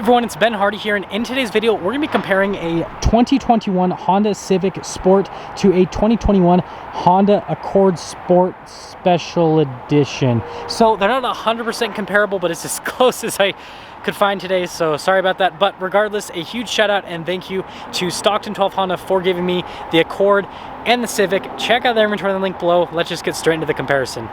everyone, it's Ben Hardy here, and in today's video we're going to be comparing a 2021 Honda Civic Sport to a 2021 Honda Accord Sport Special Edition. So they're not 100% comparable, but it's as close as I could find today, so sorry about that. But regardless, a huge shout out and thank you to Stockton 12 Honda for giving me the Accord and the Civic. Check out their inventory in the link below. Let's just get straight into the comparison.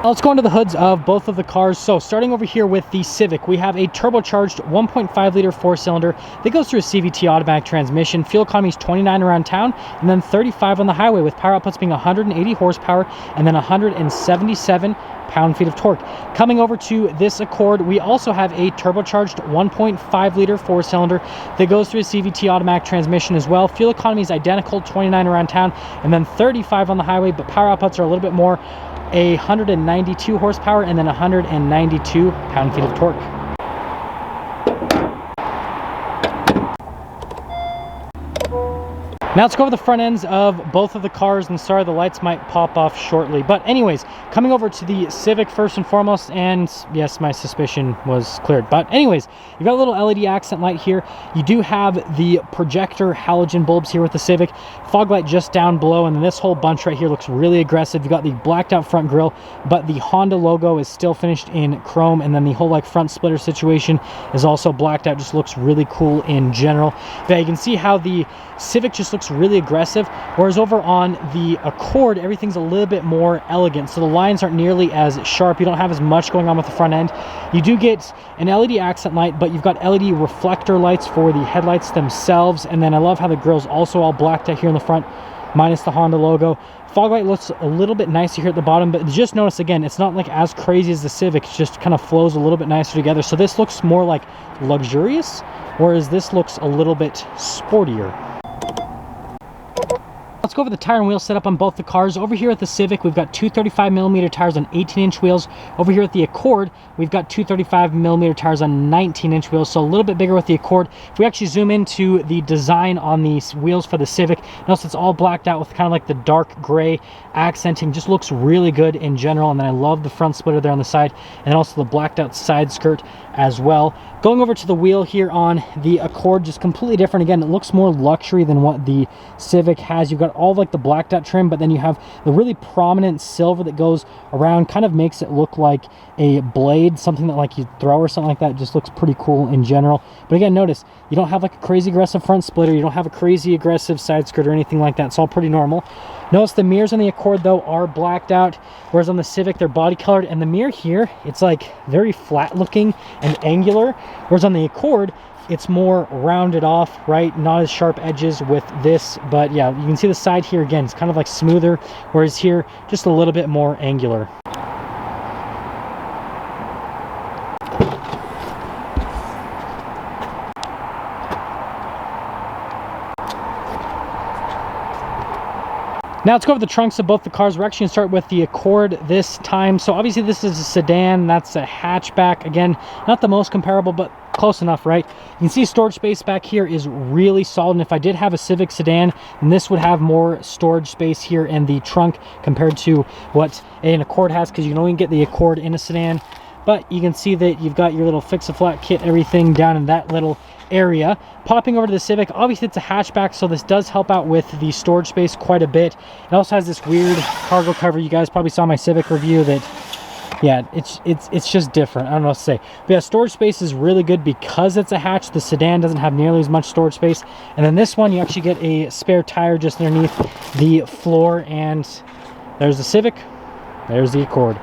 Let's go into the hoods of both of the cars. So starting over here with the Civic, we have a turbocharged 1.5 liter four-cylinder that goes through a CVT automatic transmission. Fuel economy is 29 around town and then 35 on the highway, with power outputs being 180 horsepower and then 177 pound-feet of torque. Coming over to this Accord, we also have a turbocharged 1.5 liter four-cylinder that goes through a CVT automatic transmission as well. Fuel economy is identical, 29 around town and then 35 on the highway, but power outputs are a little bit more, 192 horsepower and then 192 pound-feet of torque. Now let's go over the front ends of both of the cars, and sorry the lights might pop off shortly. But anyways, coming over to the Civic first and foremost, and yes, my suspicion was cleared. But anyways, you've got a little LED accent light here. You do have the projector halogen bulbs here with the Civic. Fog light just down below, and then this whole bunch right here looks really aggressive. You've got the blacked out front grille, but the Honda logo is still finished in chrome, and then the whole like front splitter situation is also blacked out. Just looks really cool in general. But you can see how the Civic just looks really aggressive, whereas over on the Accord everything's a little bit more elegant, so the lines aren't nearly as sharp. You don't have as much going on with the front end. You do get an LED accent light, but you've got LED reflector lights for the headlights themselves, and then I love how the grille's also all blacked out here in the front minus the Honda logo. Fog light looks a little bit nicer here at the bottom, but just notice again, it's not like as crazy as the Civic. It just kind of flows a little bit nicer together. So this looks more like luxurious, whereas this looks a little bit sportier. Let's go over the tire and wheel setup on both the cars. Over here at the Civic, we've got 235mm tires on 18-inch wheels. Over here at the Accord, we've got 235mm tires on 19-inch wheels, so a little bit bigger with the Accord. If we actually zoom into the design on these wheels for the Civic, notice it's all blacked out with kind of like the dark gray accenting. Just looks really good in general, and then I love the front splitter there on the side, and also the blacked out side skirt as well. Going over to the wheel here on the Accord, just completely different. Again, it looks more luxury than what the Civic has. You've got all of like the blacked out trim, but then you have the really prominent silver that goes around, kind of makes it look like a blade, something that like you throw or something like that. It just looks pretty cool in general. But again, notice you don't have like a crazy aggressive front splitter, you don't have a crazy aggressive side skirt or anything like that. It's all pretty normal. Notice the mirrors on the Accord though are blacked out, whereas on the Civic they're body colored, and the mirror here, it's like very flat looking and angular, whereas on the Accord it's more rounded off, right? Not as sharp edges with this, but yeah, you can see the side here again, it's kind of like smoother, whereas here just a little bit more angular. Now let's go over the trunks of both the cars. We're actually going to start with the Accord this time. So obviously this is a sedan, that's a hatchback. Again, not the most comparable, but close enough, right? You can see storage space back here is really solid, and if I did have a Civic sedan, then this would have more storage space here in the trunk compared to what an Accord has, because you can only get the Accord in a sedan. But you can see that you've got your little fix-a-flat kit, everything down in that little area. Popping over to the Civic, obviously it's a hatchback, so this does help out with the storage space quite a bit. It also has this weird cargo cover. You guys probably saw my Civic review that, yeah, it's just different. I don't know what to say. But yeah, storage space is really good because it's a hatch. The sedan doesn't have nearly as much storage space. And then this one, you actually get a spare tire just underneath the floor, and there's the Civic, there's the Accord.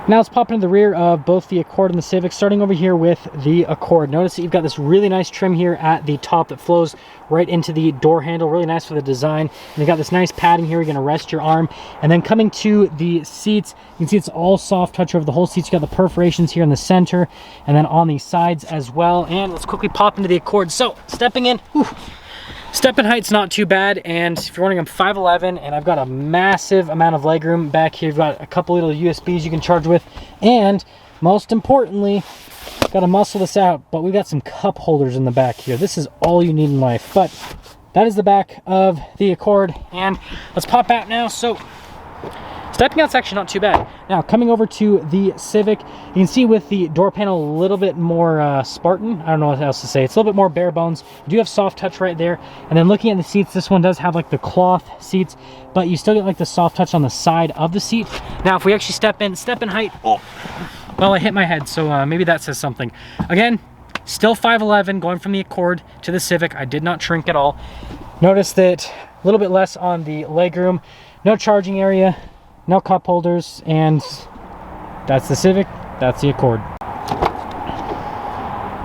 Now let's pop into the rear of both the Accord and the Civic, starting over here with the Accord. Notice that you've got this really nice trim here at the top that flows right into the door handle. Really nice for the design. And you've got this nice padding here. You're going to rest your arm. And then coming to the seats, you can see it's all soft touch over the whole seats. You've got the perforations here in the center and then on the sides as well. And let's quickly pop into the Accord. So stepping in, whew, step in height's not too bad, and if you're wondering, I'm 5'11", and I've got a massive amount of legroom back here. You've got a couple little USBs you can charge with, and most importantly, gotta muscle this out, but we've got some cup holders in the back here. This is all you need in life. But that is the back of the Accord, and let's pop out now. So stepping out's actually not too bad. Now, coming over to the Civic, you can see with the door panel a little bit more Spartan. I don't know what else to say. It's a little bit more bare bones. You do have soft touch right there. And then looking at the seats, this one does have like the cloth seats, but you still get like the soft touch on the side of the seat. Now, if we actually step in height, oh, well, I hit my head, so maybe that says something. Again, still 5'11", going from the Accord to the Civic. I did not shrink at all. Notice that a little bit less on the legroom, no charging area, no cup holders, and that's the Civic, that's the Accord.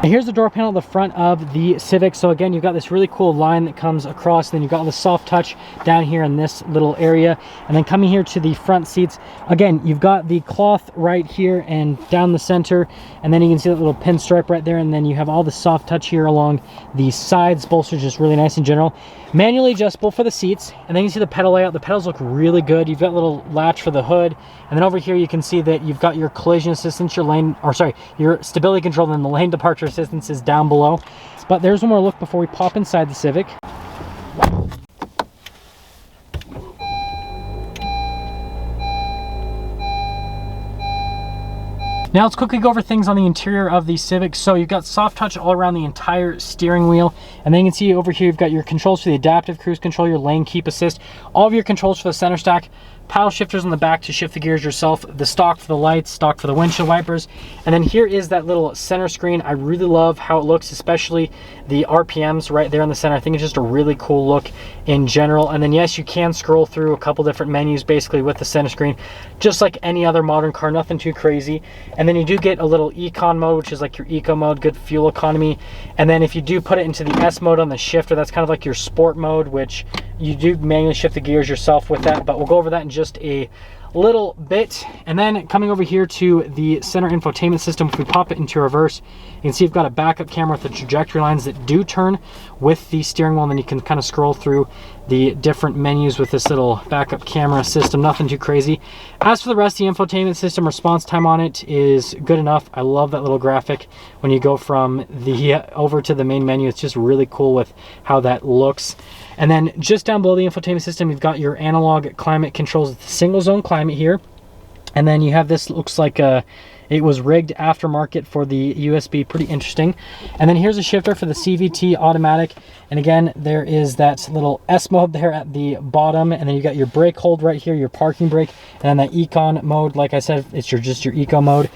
And here's the door panel at the front of the Civic. So again, you've got this really cool line that comes across, then you've got all the soft touch down here in this little area. And then coming here to the front seats, again, you've got the cloth right here and down the center, and then you can see that little pinstripe right there, and then you have all the soft touch here along the sides. Bolsters just really nice in general. Manually adjustable for the seats, and then you see the pedal layout. The pedals look really good. You've got a little latch for the hood, and then over here you can see that you've got your collision assistance, your stability control, and then the lane departure assistance is down below. But there's one more look before we pop inside the Civic. Now let's quickly go over things on the interior of the Civic. So you've got soft touch all around the entire steering wheel. And then you can see over here, you've got your controls for the adaptive cruise control, your lane keep assist, all of your controls for the center stack, paddle shifters on the back to shift the gears yourself, the stock for the lights, stock for the windshield wipers. And then here is that little center screen. I really love how it looks, especially the RPMs right there in the center. I think it's just a really cool look in general. And then yes, you can scroll through a couple different menus basically with the center screen, just like any other modern car, nothing too crazy. And then you do get a little econ mode, which is like your eco mode, good fuel economy. And then if you do put it into the S mode on the shifter, that's kind of like your sport mode, which you do manually shift the gears yourself with that, but we'll go over that in just a little bit. And then coming over here to the center infotainment system, if we pop it into reverse, you can see you've got a backup camera with the trajectory lines that do turn with the steering wheel, and then you can kind of scroll through the different menus with this little backup camera system, nothing too crazy. As for the rest of the infotainment system, response time on it is good enough. I love that little graphic when you go from the over to the main menu. It's just really cool with how that looks. And then just down below the infotainment system, you've got your analog climate controls with the single zone climate here. And then you have this, looks like it was rigged aftermarket for the USB, pretty interesting. And then here's a shifter for the CVT automatic. And again, there is that little S mode there at the bottom. And then you got your brake hold right here, your parking brake. And then that econ mode, like I said, it's just your eco mode.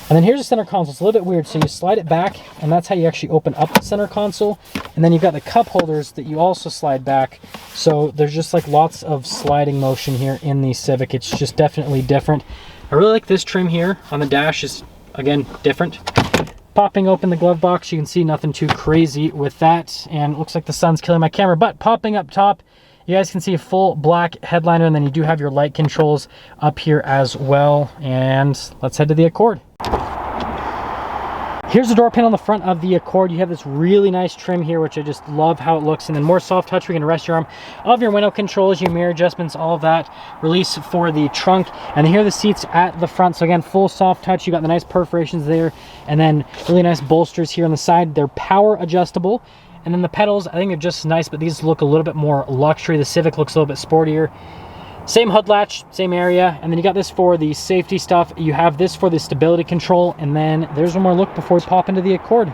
And then here's the center console. It's a little bit weird. So you slide it back, and that's how you actually open up the center console. And then you've got the cup holders that you also slide back. So there's just like lots of sliding motion here in the Civic. It's just definitely different. I really like this trim here on the dash, is again different. Popping open the glove box, you can see nothing too crazy with that. And it looks like the sun's killing my camera, but popping up top, you guys can see a full black headliner, and then you do have your light controls up here as well. And let's head to the Accord. Here's the door panel on the front of the Accord. You have this really nice trim here, which I just love how it looks. And then more soft touch where you can rest your arm. All of your window controls, your mirror adjustments, all of that. Release for the trunk. And here are the seats at the front. So again, full soft touch. You got the nice perforations there. And then really nice bolsters here on the side. They're power adjustable. And then the pedals, I think they're just as nice, but these look a little bit more luxury. The Civic looks a little bit sportier. Same hood latch, same area, and then you got this for the safety stuff. You have this for the stability control, and then there's one more look before we pop into the Accord.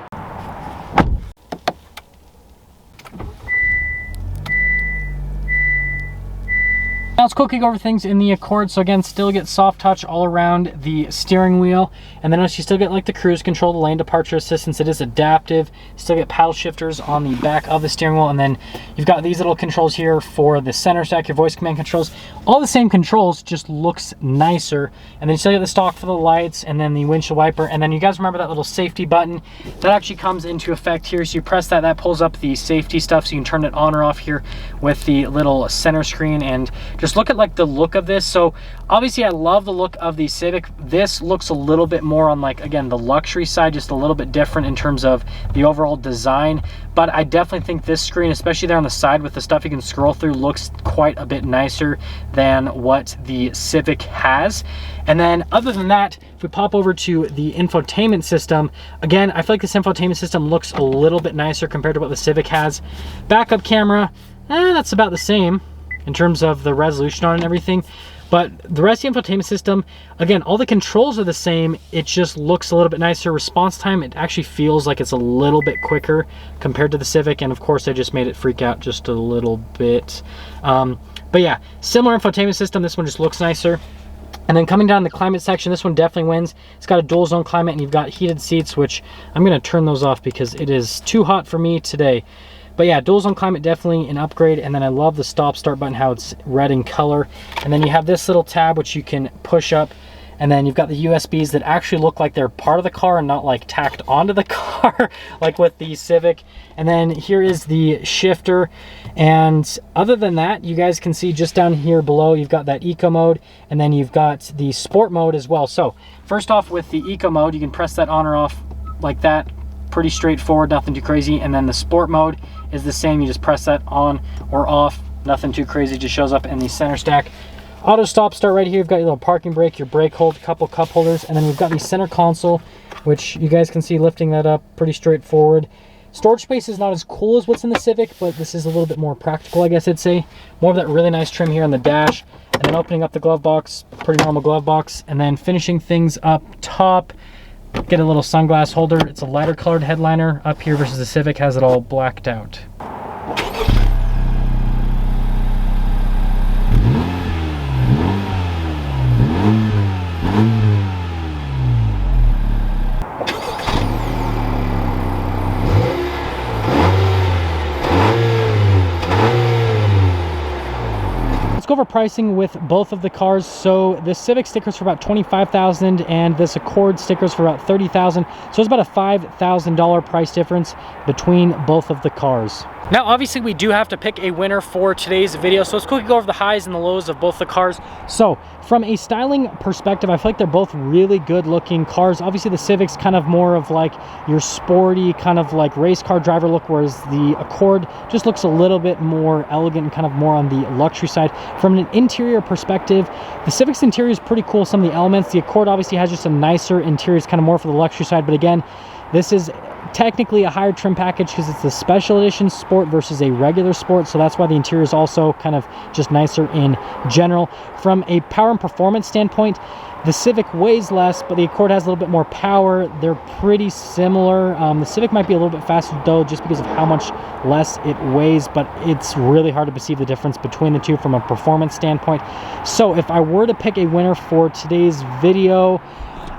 Now let's quickly go over things in the Accord. So again, still get soft touch all around the steering wheel. And then you still get like the cruise control, the lane departure assistance. It is adaptive. Still get paddle shifters on the back of the steering wheel. And then you've got these little controls here for the center stack, your voice command controls. All the same controls, just looks nicer. And then you still get the stock for the lights and then the windshield wiper. And then you guys remember that little safety button that actually comes into effect here. So you press that, that pulls up the safety stuff. So you can turn it on or off here with the little center screen, and just just look at like the look of this. So obviously I love the look of the Civic. This looks a little bit more on like, again, the luxury side, just a little bit different in terms of the overall design. But I definitely think this screen, especially there on the side with the stuff you can scroll through, looks quite a bit nicer than what the Civic has. And then other than that, if we pop over to the infotainment system, again, I feel like this infotainment system looks a little bit nicer compared to what the Civic has. Backup camera, that's about the same in terms of the resolution on it and everything. But the rest of the infotainment system, again, all the controls are the same. It just looks a little bit nicer. Response time, it actually feels like it's a little bit quicker compared to the Civic. And of course, I just made it freak out just a little bit. But yeah, similar infotainment system. This one just looks nicer. And then coming down the climate section, this one definitely wins. It's got a dual zone climate and you've got heated seats, which I'm gonna turn those off because it is too hot for me today. But yeah, dual zone climate, definitely an upgrade. And then I love the stop start button, how it's red in color. And then you have this little tab, which you can push up. And then you've got the USBs that actually look like they're part of the car and not like tacked onto the car, like with the Civic. And then here is the shifter. And other than that, you guys can see just down here below, you've got that eco mode, and then you've got the sport mode as well. So first off, with the eco mode, you can press that on or off like that. Pretty straightforward, nothing too crazy. And then the sport mode is the same. You just press that on or off, nothing too crazy, just shows up in the center stack. Auto stop start right here. You've got your little parking brake, your brake hold, couple cup holders, and then we've got the center console, which you guys can see lifting that up, pretty straightforward. Storage space is not as cool as what's in the Civic, but this is a little bit more practical, I guess I'd say. More of that really nice trim here on the dash, and then opening up the glove box, pretty normal glove box, and then finishing things up top, get a little sunglass holder. It's a lighter colored headliner up here versus the Civic has it all blacked out. Let's go over pricing with both of the cars. So the Civic stickers for about $25,000 and this Accord stickers for about $30,000. So it's about a $5,000 price difference between both of the cars. Now, obviously, we do have to pick a winner for today's video. So let's quickly go over the highs and the lows of both the cars. So from a styling perspective, I feel like they're both really good looking cars. Obviously, the Civic's kind of more of like your sporty kind of like race car driver look, whereas the Accord just looks a little bit more elegant and kind of more on the luxury side. From an interior perspective, the Civic's interior is pretty cool. Some of the elements, the Accord obviously has just a nicer interior. It's kind of more for the luxury side. But again, this is technically a higher trim package because it's the special edition sport versus a regular sport, so that's why the interior is also kind of just nicer in general. From a power and performance standpoint, the Civic weighs less, but the Accord has a little bit more power. They're pretty similar. The Civic might be a little bit faster though, just because of how much less it weighs, but it's really hard to perceive the difference between the two from a performance standpoint. So if I were to pick a winner for today's video,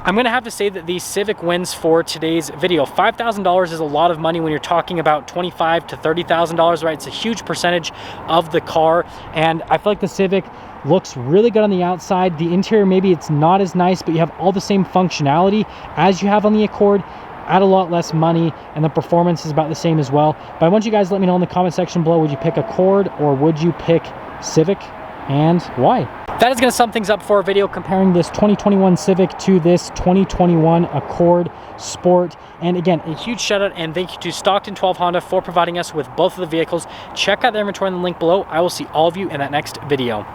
I'm going to have to say that the Civic wins for today's video. $5,000 is a lot of money when you're talking about $25,000 to $30,000, right? It's a huge percentage of the car, and I feel like the Civic looks really good on the outside. The interior, maybe it's not as nice, but you have all the same functionality as you have on the Accord at a lot less money, and the performance is about the same as well. But I want you guys to let me know in the comment section below, would you pick Accord or would you pick Civic, and why? That is going to sum things up for our video comparing this 2021 Civic to this 2021 Accord Sport. And again, a huge shout out and thank you to Stockton 12 Honda for providing us with both of the vehicles. Check out their inventory in the link below. I will see all of you in that next video.